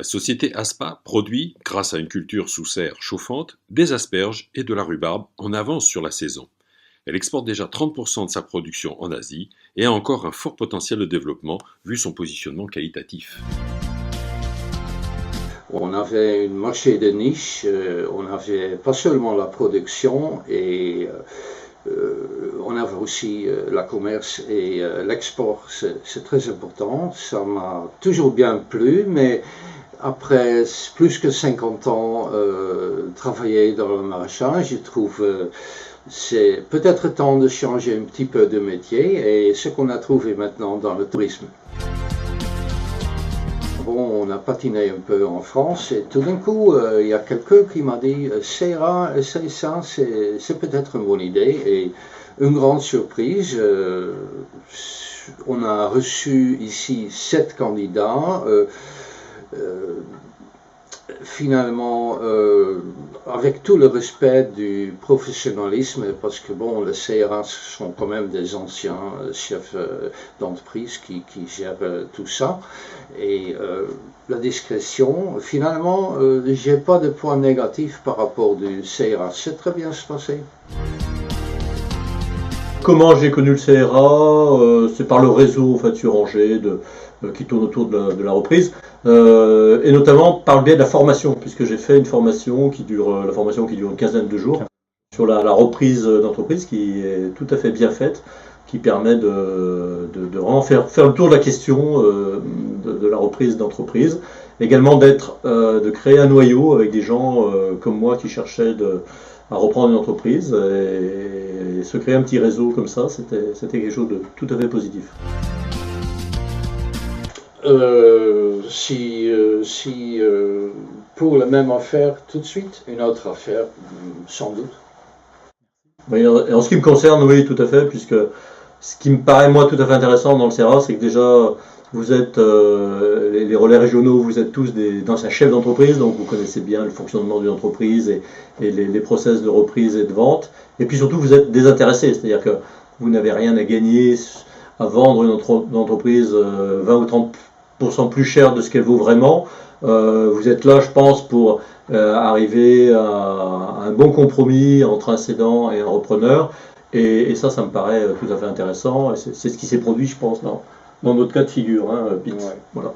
La société Aspa produit, grâce à une culture sous serre chauffante, des asperges et de la rhubarbe en avance sur la saison. Elle exporte déjà 30% de sa production en Asie et a encore un fort potentiel de développement vu son positionnement qualitatif. On avait un marché de niche, on avait pas seulement la production et on avait aussi la commerce et l'export, c'est très important. Ça m'a toujours bien plu, mais après plus que 50 ans travailler dans le maraîchage, je trouve c'est peut-être temps de changer un petit peu de métier et ce qu'on a trouvé maintenant dans le tourisme. Bon, on a patiné un peu en France et tout d'un coup, il y a quelqu'un qui m'a dit Serra, essaye ça, c'est peut-être une bonne idée. Et une grande surprise, on a reçu ici 7 candidats. Finalement, avec tout le respect du professionnalisme, parce que bon, les CRA sont quand même des anciens chefs d'entreprise qui gèrent tout ça, et la discrétion, finalement, j'ai pas de point négatif par rapport du CRA, c'est très bien se passer. Comment j'ai connu le CRA, c'est par le réseau en fait, sur Angers qui tourne autour de la reprise, et notamment par le biais de la formation, puisque j'ai fait une formation qui dure une quinzaine de jours sur la reprise d'entreprise, qui est tout à fait bien faite, qui permet de vraiment faire le tour de la question de la reprise d'entreprise, également de créer un noyau avec des gens comme moi qui cherchaient à reprendre une entreprise et se créer un petit réseau comme ça, c'était quelque chose de tout à fait positif. Si pour la même affaire tout de suite, une autre affaire, sans doute. Oui, et en ce qui me concerne, oui, tout à fait, puisque ce qui me paraît moi tout à fait intéressant dans le CERA, c'est que déjà vous êtes les relais régionaux, vous êtes tous d'anciens chefs d'entreprise, donc vous connaissez bien le fonctionnement d'une entreprise et les process de reprise et de vente. Et puis surtout, vous êtes désintéressés, c'est-à-dire que vous n'avez rien à gagner à vendre une entreprise 20 ou 30% plus cher de ce qu'elle vaut vraiment. Vous êtes là, je pense, pour arriver à un bon compromis entre un cédant et un repreneur. Et ça me paraît tout à fait intéressant. C'est ce qui s'est produit, je pense, dans notre cas de figure, hein, Pete. Ouais. Voilà.